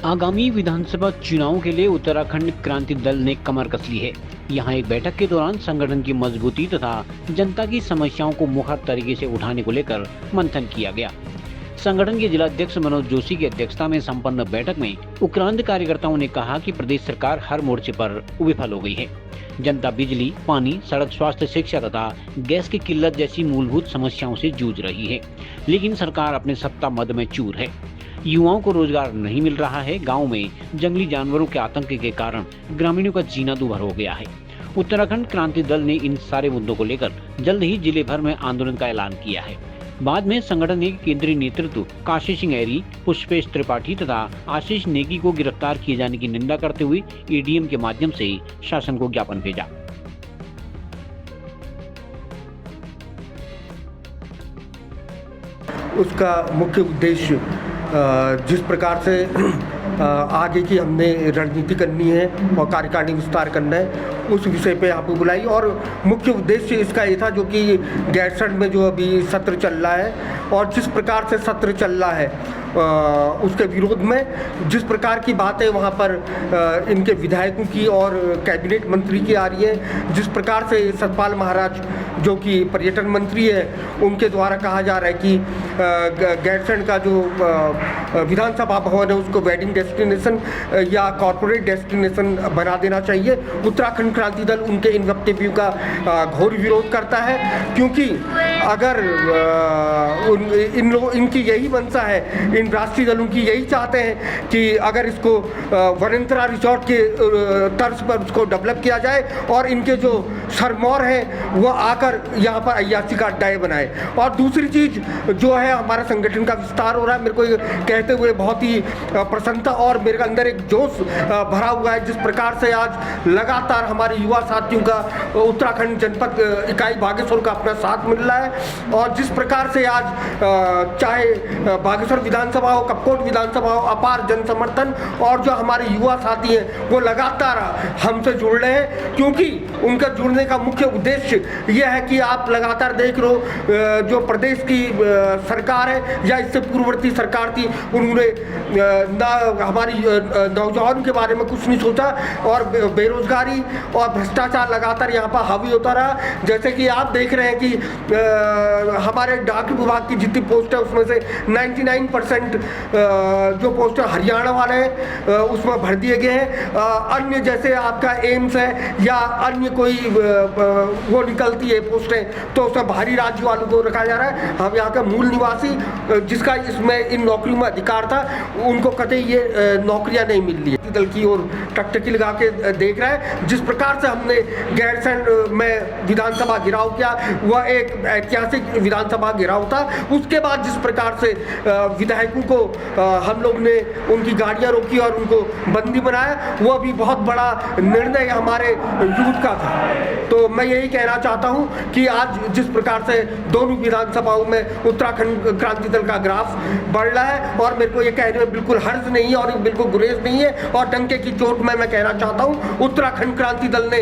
आगामी विधानसभा चुनाव के लिए उत्तराखंड क्रांति दल ने कमर कस ली है। यहां एक बैठक के दौरान संगठन की मजबूती तथा जनता की समस्याओं को मुखर तरीके से उठाने को लेकर मंथन किया गया। संगठन के जिला अध्यक्ष मनोज जोशी की अध्यक्षता में संपन्न बैठक में उक्रांत कार्यकर्ताओं ने कहा कि प्रदेश सरकार हर मोर्चे पर विफल हो गई है। जनता बिजली, पानी, सड़क, स्वास्थ्य, शिक्षा तथा गैस की किल्लत जैसी मूलभूत समस्याओं से जूझ रही है, लेकिन सरकार अपने सत्ता मद में चूर है। युवाओं को रोजगार नहीं मिल रहा है। गांव में जंगली जानवरों के आतंक के कारण ग्रामीणों का जीना दूभर हो गया है। उत्तराखंड क्रांति दल ने इन सारे मुद्दों को लेकर जल्द ही जिले भर में आंदोलन का ऐलान किया है। बाद में संगठन ने केंद्रीय नेतृत्व काशी सिंह ऐरी, पुष्पेश त्रिपाठी तथा आशीष नेगी को गिरफ्तार किए जाने की निंदा करते हुए एडीएम के माध्यम से शासन को ज्ञापन भेजा। उसका मुख्य उद्देश्य जिस प्रकार से आगे की हमने रणनीति करनी है और कार्यकारिणी विस्तार करना है, उस विषय पे यहाँ पे बुलाई। और मुख्य उद्देश्य इसका ये था, जो कि गैरसैंण में जो अभी सत्र चल रहा है और जिस प्रकार से सत्र चल रहा है उसके विरोध में जिस प्रकार की बातें वहाँ पर इनके विधायकों की और कैबिनेट मंत्री की आ रही है, जिस प्रकार से सतपाल महाराज जो कि पर्यटन मंत्री है, उनके द्वारा कहा जा रहा है कि गैरसैंण का जो विधानसभा भवन है उसको वेडिंग डेस्टिनेशन या कॉरपोरेट डेस्टिनेशन बना देना चाहिए। उत्तराखंड क्रांति दल उनके इन वक्तव्यों का घोर विरोध करता है, क्योंकि अगर इनकी यही मंशा है, इन राष्ट्रीय दलों की यही चाहते हैं कि अगर इसको वनेंद्रा रिजॉर्ट के तर्ज पर उसको डेवलप किया जाए और इनके जो सरमौर हैं वो आकर यहाँ पर अय्यासी का अड्डा बनाए। और दूसरी चीज़ जो है, हमारा संगठन का विस्तार हो रहा है। मेरे को ये कहते हुए बहुत ही प्रसन्नता और मेरे अंदर एक जोश भरा हुआ है। जिस प्रकार से आज लगातार हमारे युवा साथियों का उत्तराखंड जनपद इकाई बागेश्वर का अपना साथ मिल रहा है, और जिस प्रकार से आज चाहे बागेश्वर विधानसभा हो, कपकोट विधानसभा हो, अपार जन समर्थन और जो हमारे युवा साथी हैं वो लगातार हमसे जुड़ रहे हैं, क्योंकि उनका जुड़ने का मुख्य उद्देश्य यह है कि आप लगातार देख रहे हो जो प्रदेश की सरकार है या इससे पूर्ववर्ती सरकार थी, उन्होंने हमारी नौजवान के बारे में कुछ नहीं सोचा और बेरोजगारी और भ्रष्टाचार लगातार यहाँ पर हावी होता रहा। जैसे कि आप देख रहे हैं कि हमारे डाक विभाग की जितनी पोस्ट है उसमें से 99% जो पोस्ट हरियाणा वाले हैं उसमें भर दिए गए हैं। अन्य जैसे आपका एम्स है या अन्य कोई वो निकलती है पोस्टें, तो उसमें बाहरी राज्य वालों को रखा जा रहा है। हम यहाँ का मूल निवासी जिसका इसमें इन नौकरियों में अधिकार था, उनको कतई ये नौकरियाँ नहीं मिल रही है। दल की ओर टकटकी लगा के देख रहा है। जिस प्रकार से हमने गैरसैंण में विधानसभा घेराव किया, वह एक ऐतिहासिक विधानसभा घेराव था। उसके बाद जिस प्रकार से विधायकों को हम लोग ने उनकी गाड़ियाँ रोकी और उनको बंदी बनाया, वह भी बहुत बड़ा निर्णय हमारे यूथ का था। तो मैं यही कहना चाहता हूँ कि आज जिस प्रकार से दोनों विधानसभाओं में उत्तराखंड क्रांति दल का ग्राफ बढ़ रहा है, और मेरे को ये कहने में बिल्कुल हर्ज नहीं है और बिल्कुल गुरेज नहीं है, और डंके की चोट में मैं कहना चाहता हूँ उत्तराखंड क्रांति दल ने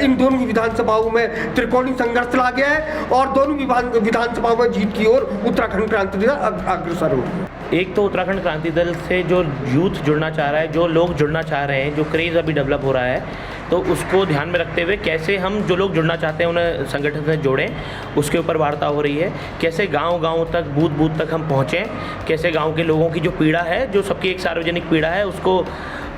इन दोनों विधानसभाओं में त्रिकोणीय संघर्ष ला गया है और दोनों विधानसभाओं में जीत की ओर उत्तराखंड क्रांति दल अग्रसर हो। एक तो उत्तराखंड क्रांति दल से जो यूथ जुड़ना चाह रहा है, जो लोग जुड़ना चाह रहे हैं, जो क्रेज़ अभी डेवलप हो रहा है, तो उसको ध्यान में रखते हुए कैसे हम जो लोग जुड़ना चाहते हैं उन्हें संगठन से जोड़ें, उसके ऊपर वार्ता हो रही है। कैसे गांव-गांव तक, बूथ-बूथ तक हम पहुँचें, कैसे गांव के लोगों की जो पीड़ा है, जो सबकी एक सार्वजनिक पीड़ा है, उसको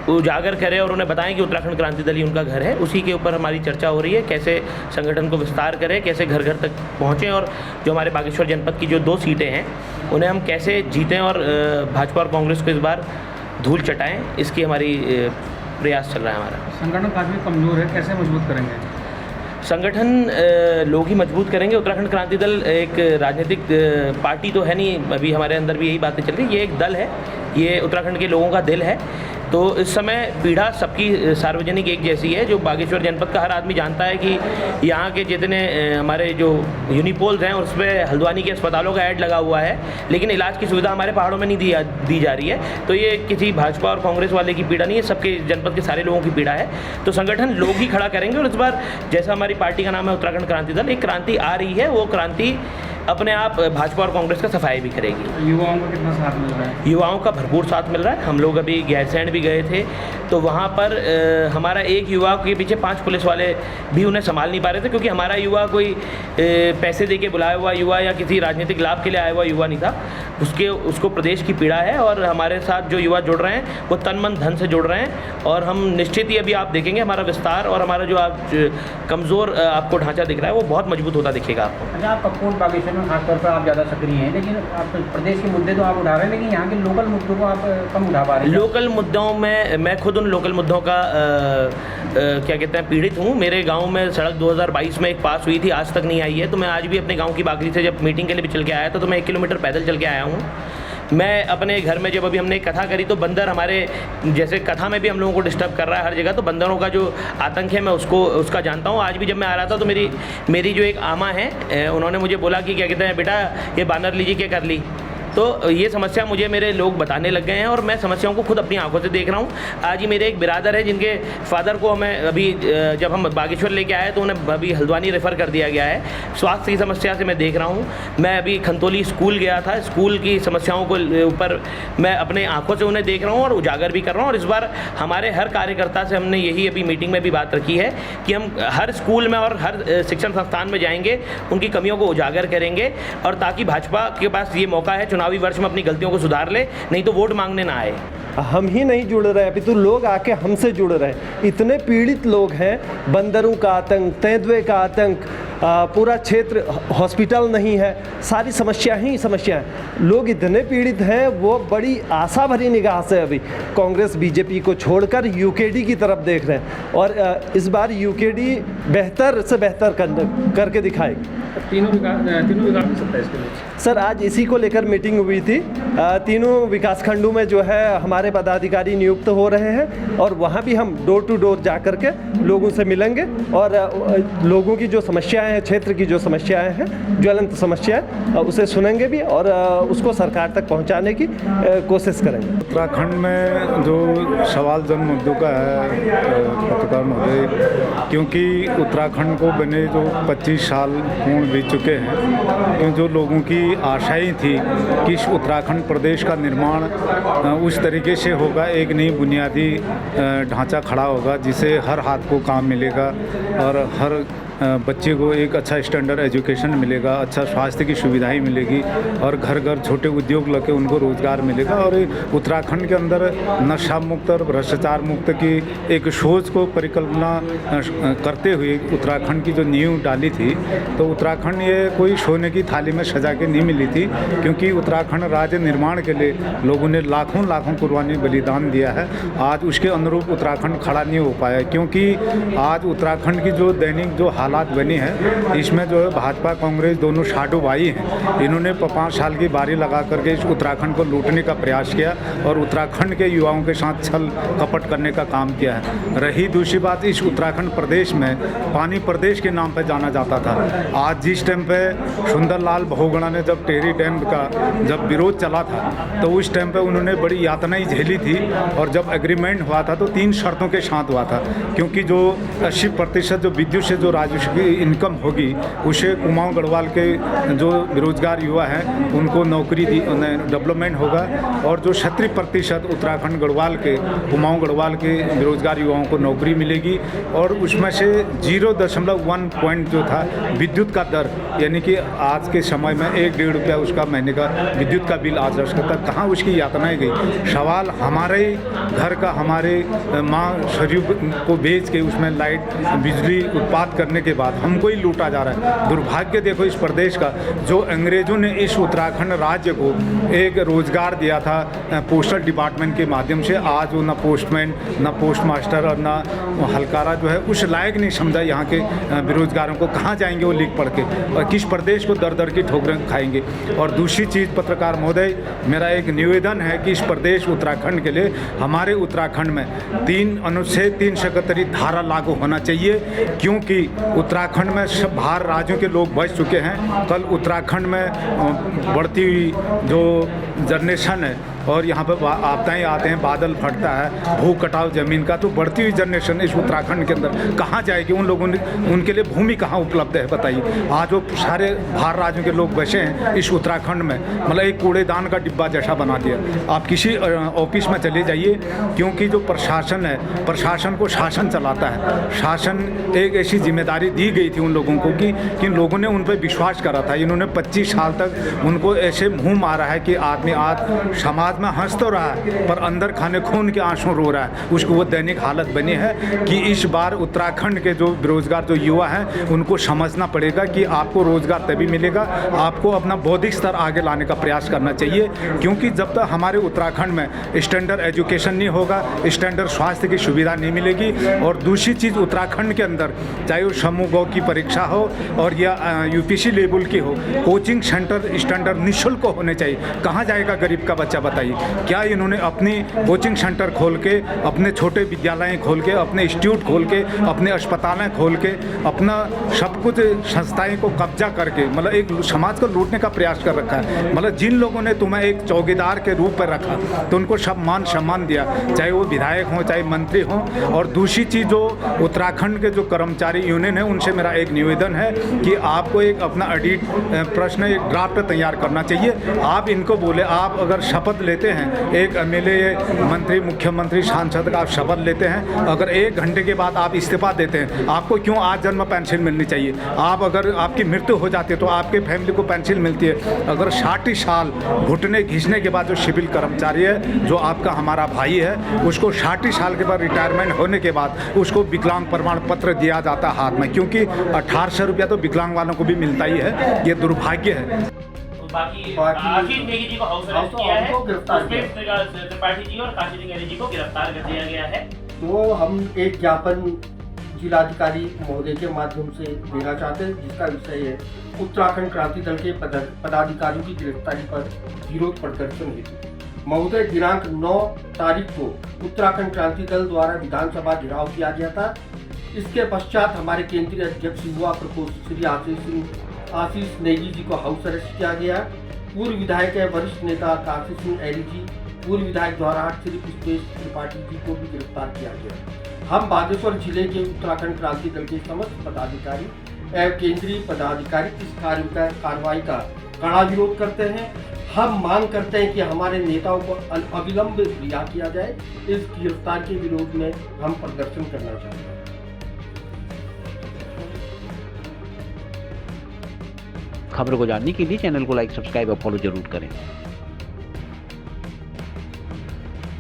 उजागर करें और उन्हें बताएं कि उत्तराखंड क्रांति दल ही उनका घर है। उसी के ऊपर हमारी चर्चा हो रही है। कैसे संगठन को विस्तार करें, कैसे घर घर तक पहुँचें, और जो हमारे बागेश्वर जनपद की जो 2 सीटें हैं उन्हें हम कैसे जीतें और भाजपा और कांग्रेस को इस बार धूल चटाएं, इसकी हमारी प्रयास चल रहा है हमारा। संगठन काफ़ी कमज़ोर है, कैसे मजबूत करेंगे? संगठन लोग ही मजबूत करेंगे। उत्तराखंड क्रांति दल एक राजनीतिक पार्टी तो है नहीं, अभी हमारे अंदर भी यही बातें चल रही है। ये एक दल है, ये उत्तराखंड के लोगों का दिल है। तो इस समय पीड़ा सबकी सार्वजनिक एक जैसी है। जो बागेश्वर जनपद का हर आदमी जानता है कि यहाँ के जितने हमारे जो यूनिपोल्स हैं उस पर हल्द्वानी के अस्पतालों का ऐड लगा हुआ है, लेकिन इलाज की सुविधा हमारे पहाड़ों में नहीं दी जा रही है। तो ये किसी भाजपा और कांग्रेस वाले की पीड़ा नहीं है, सबके जनपद के सारे लोगों की पीड़ा है। तो संगठन लोग ही खड़ा करेंगे और इस बार जैसा हमारी पार्टी का नाम है उत्तराखंड क्रांति दल, एक क्रांति आ रही है। वो क्रांति अपने आप भाजपा और कांग्रेस का सफाई भी करेगी। युवाओं का कितना साथ मिल रहा है? युवाओं का भरपूर साथ मिल रहा है। हम लोग अभी गैरसैंण भी गए थे, तो वहाँ पर हमारा एक युवा के पीछे 5 पुलिस वाले भी उन्हें संभाल नहीं पा रहे थे, क्योंकि हमारा युवा कोई पैसे दे के बुलाया हुआ युवा या किसी राजनीतिक लाभ के लिए आया हुआ युवा नहीं था। उसको प्रदेश की पीड़ा है, और हमारे साथ जो युवा जुड़ रहे हैं वो तन मन धन से जुड़ रहे हैं। और हम निश्चित ही अभी आप देखेंगे हमारा विस्तार और हमारा जो आप कमज़ोर आपको ढांचा दिख रहा है वो बहुत मजबूत होता दिखेगा आपको। अच्छा, आप कपूर बागेश्वर में खासतौर पर आप ज़्यादा सक्रिय हैं, लेकिन आप प्रदेश के मुद्दे तो आप उठा रहे हैं, लेकिन यहाँ के लोकल मुद्दों को आप कम उठा पा रहे हैं। लोकल मुद्दों में मैं खुद उन लोकल मुद्दों का क्या कहते हैं पीड़ित हूँ। मेरे गांव में सड़क 2022 में एक पास हुई थी, आज तक नहीं आई है। तो मैं आज भी अपने गांव की बागरी से जब मीटिंग के लिए भी चल के आया था, तो मैं 1 किलोमीटर पैदल चल के आया हूँ। मैं अपने घर में जब अभी हमने एक कथा करी, तो बंदर हमारे जैसे कथा में भी हम लोगों को डिस्टर्ब कर रहा है हर जगह, तो बंदरों का जो आतंक है मैं उसका जानता हूँ। आज भी जब मैं आ रहा था तो मेरी जो एक आमा है, उन्होंने मुझे बोला कि क्या कहते हैं बेटा ये बानर लीजिए क्या कर ली। तो ये समस्या मुझे मेरे लोग बताने लग गए हैं, और मैं समस्याओं को खुद अपनी आंखों से देख रहा हूँ। आज ही मेरे एक बिरादर है जिनके फादर को हमें अभी जब हम बागेश्वर लेके आए तो उन्हें अभी हल्द्वानी रेफ़र कर दिया गया है। स्वास्थ्य की समस्या से मैं देख रहा हूँ। मैं अभी खंतोली स्कूल गया था, स्कूल की समस्याओं को ऊपर मैं अपने आंखों से उन्हें देख रहा हूँ और उजागर भी कर रहा हूँ। और इस बार हमारे हर कार्यकर्ता से हमने यही अभी मीटिंग में भी बात रखी है कि हम हर स्कूल में और हर शिक्षण संस्थान में जाएंगे, उनकी कमियों को उजागर करेंगे, और ताकि भाजपा के पास ये मौका है चुनावी वर्ष में अपनी गलतियों को सुधार ले, नहीं तो वोट मांगने ना आए। हम ही नहीं जुड़ रहे, अभी तो लोग आके हमसे जुड़ रहे हैं। इतने पीड़ित लोग हैं, बंदरों का आतंक, तेंदुए का आतंक, पूरा क्षेत्र हॉस्पिटल नहीं है, सारी समस्या ही समस्या है। लोग इतने पीड़ित हैं, वो बड़ी आशा भरी निगाह से अभी कांग्रेस बीजेपी को छोड़कर यूकेडी की तरफ देख रहे हैं, और इस बार यूकेडी बेहतर से बेहतर करके दिखाएगी। तीनों विकास मिल सकता है इसके लिए? सर, आज इसी को लेकर मीटिंग हुई थी। तीनों विकास खंडों में जो है हमारे पदाधिकारी नियुक्त हो रहे हैं, और वहाँ भी हम डोर टू डोर जा कर के लोगों से मिलेंगे, और लोगों की जो समस्याएं हैं, क्षेत्र की जो समस्याएं हैं, ज्वलंत समस्याएं, उसे सुनेंगे भी और उसको सरकार तक पहुँचाने की कोशिश करेंगे। उत्तराखंड में जो सवाल जन मुद्दों का है पत्रकार महोदय, क्योंकि उत्तराखंड को बने जो 25 साल पूर्ण बीत चुके हैं, क्योंकि जो लोगों की आशाएं थी कि इस उत्तराखंड प्रदेश का निर्माण उस तरीके से होगा, एक नई बुनियादी ढांचा खड़ा होगा जिसे हर हाथ को काम मिलेगा और हर बच्चे को एक अच्छा स्टैंडर्ड एजुकेशन मिलेगा, अच्छा स्वास्थ्य की सुविधाएं मिलेगी, और घर घर छोटे उद्योग लगे उनको रोज़गार मिलेगा। और उत्तराखंड के अंदर नशा मुक्त और भ्रष्टाचार मुक्त की एक सोच को परिकल्पना करते हुए उत्तराखंड की जो नींव डाली थी, तो उत्तराखंड ये कोई सोने की थाली में सजा के नहीं मिली थी, क्योंकि उत्तराखंड राज्य निर्माण के लिए लोगों ने लाखों लाखों कुर्बानी बलिदान दिया है। आज उसके अनुरूप उत्तराखंड खड़ा नहीं हो पाया, क्योंकि आज उत्तराखंड की जो दैनिक जो हालात बनी है, इसमें जो है भाजपा कांग्रेस दोनों साडू भाई हैं, इन्होंने 5 साल की बारी लगा करके इस उत्तराखंड को लूटने का प्रयास किया और उत्तराखंड के युवाओं के साथ छल कपट करने का काम किया है। रही दूसरी बात, इस उत्तराखंड प्रदेश में पानी प्रदेश के नाम पर जाना जाता था। आज जिस टाइम पे सुंदरलाल बहुगुणा ने जब टेहरी डैम का जब विरोध चला था, तो उस टाइम पे उन्होंने बड़ी यातनाएं झेली थी, और जब एग्रीमेंट हुआ था तो 3 शर्तों के साथ हुआ था, क्योंकि जो 80% जो विद्युत से जो राजस्व की इनकम होगी उसे कुमाऊं गढ़वाल के जो बेरोजगार युवा हैं उनको नौकरी डेवलपमेंट होगा, और जो 36% उत्तराखंड गढ़वाल के कुमाऊं गढ़वाल के बेरोजगार युवाओं को नौकरी मिलेगी, और उसमें से 0.1 पॉइंट जो था विद्युत का दर, यानी कि आज के समय में 1-1.5 रुपया उसका महीने का विद्युत का बिल आ जा सकता, कहाँ उसकी यातनाएं गई। सवाल हमारे घर का, हमारे माँ सरयू को बेच के उसमें लाइट बिजली उत्पाद करने के बाद हमको ही लूटा जा रहा है। दुर्भाग्य देखो इस प्रदेश का, जो अंग्रेजों ने इस उत्तराखंड राज्य को एक रोजगार दिया था पोस्टल डिपार्टमेंट के माध्यम से, आज वो ना पोस्टमैन, ना पोस्ट मास्टर और ना हलकारा जो है उस लायक नहीं समझा। यहाँ के बेरोजगारों को कहाँ जाएंगे वो लिख पढ़ के, और किस प्रदेश को दर दर की ठोकरें खाएंगे। और दूसरी चीज़ पत्रकार महोदय, मेरा एक निवेदन है कि इस प्रदेश उत्तराखंड के लिए हमारे उत्तराखंड में 3 अनुच्छेद 371 धारा लागू होना चाहिए, क्योंकि उत्तराखंड में सब बाहर राज्यों के लोग बस चुके हैं। कल उत्तराखंड में बढ़ती हुई जो जनरेशन है और यहाँ पर आपदाएँ आते हैं, बादल फटता है, भू कटाव ज़मीन का, तो बढ़ती हुई जनरेशन इस उत्तराखंड के अंदर कहाँ जाएगी? उन लोगों ने, उनके लिए भूमि कहाँ उपलब्ध है बताइए? आज वो सारे बाहर राज्यों के लोग बसे हैं इस उत्तराखंड में, मतलब एक कूड़ेदान का डिब्बा जैसा बना दिया। आप किसी ऑफिस में चले जाइए, क्योंकि जो प्रशासन है, प्रशासन को शासन चलाता है। शासन एक ऐसी जिम्मेदारी दी गई थी उन लोगों को कि लोगों ने उन पर विश्वास करा था। इन्होंने 25 साल तक उनको ऐसे मुँह मारा है कि आदमी आज समाज में हंस तो रहा है पर अंदर खाने खून के आंसू रो रहा है। उसको वो दैनिक हालत बनी है कि इस बार उत्तराखंड के जो बेरोजगार जो युवा हैं उनको समझना पड़ेगा कि आपको रोजगार तभी मिलेगा, आपको अपना बौद्धिक स्तर आगे लाने का प्रयास करना चाहिए। क्योंकि जब तक हमारे उत्तराखंड में स्टैंडर्ड एजुकेशन नहीं होगा, स्टैंडर्ड स्वास्थ्य की सुविधा नहीं मिलेगी। और दूसरी चीज़, उत्तराखंड के अंदर चाहे वो समूह गौ की परीक्षा हो और या यूपीसी लेवल की हो, कोचिंग सेंटर स्टैंडर्ड निःशुल्क होने चाहिए। कहाँ जाएगा गरीब का बच्चा बताइए? क्या इन्होंने अपनी कोचिंग सेंटर खोल के, अपने छोटे विद्यालय खोल के, अपने इंस्टीट्यूट खोल के, अपने अस्पतालें खोल के, अपना सब कुछ संस्थाएं को कब्जा करके मतलब एक समाज को लूटने का प्रयास कर रखा है। मतलब जिन लोगों ने तुम्हें एक चौकीदार के रूप में रखा तो उनको सब मान सम्मान दिया, चाहे वो विधायक हों चाहे मंत्री हों। और दूसरी चीज़, जो उत्तराखंड के जो कर्मचारी यूनियन है उनसे मेरा एक निवेदन है कि आपको एक अपना ऑडिट प्रश्न, एक ड्राफ्ट तैयार करना चाहिए। आप इनको बोले, आप अगर शपथ लेते हैं, एक एमएलए, मंत्री, मुख्यमंत्री, सांसद का आप शपथ लेते हैं, अगर 1 घंटे के बाद आप इस्तीफा देते हैं, आपको क्यों आज जन्म पेंशन मिलनी चाहिए? आप अगर आपकी मृत्यु हो जाती है तो आपके फैमिली को पेंशन मिलती है। अगर 60 साल घुटने घिसने के बाद जो सिविल कर्मचारी है, जो आपका हमारा भाई है, उसको 60 साल के बाद रिटायरमेंट होने के बाद उसको विकलांग प्रमाण पत्र दिया जाता है हाथ में, क्योंकि 1800 रुपया तो विकलांग वालों को भी मिलता ही है। ये दुर्भाग्य है। बाकी आशीष नेगी जी को हाउस अरेस्ट किया है, उसमें त्रिपाठी जी और काशी नेगी जी को गिरफ्तार कर दिया गया है। तो हम एक ज्ञापन जिलाधिकारी महोदय के माध्यम से देना चाहते हैं, जिसका विषय है उत्तराखंड क्रांति दल के पदाधिकारियों की गिरफ्तारी पर विरोध प्रदर्शन हेतु। महोदय, दिनांक 9 तारीख को उत्तराखंड क्रांति दल द्वारा विधानसभा घेराव किया गया था। इसके पश्चात हमारे केंद्रीय अध्यक्ष युवा प्रकोष्ठ श्री आशीष नेगी जी को हाउस अरेस्ट किया गया। पूर्व विधायक है वरिष्ठ नेता काशी सिंह ऐरी जी, पूर्व विधायक द्वाराहाट श्री पुष्पेश त्रिपाठी जी को भी गिरफ्तार किया गया। हम बागेश्वर जिले के उत्तराखंड क्रांति दल के समस्त पदाधिकारी एवं केंद्रीय पदाधिकारी इस कार्रवाई का कड़ा विरोध करते हैं। हम मांग करते हैं कि हमारे नेताओं को अविलंब रिहा किया जाए। इस गिरफ्तार के विरोध में हम प्रदर्शन करना चाहते हैं। खबरों को जानने के लिए चैनल को लाइक, सब्सक्राइब और फॉलो जरूर करें।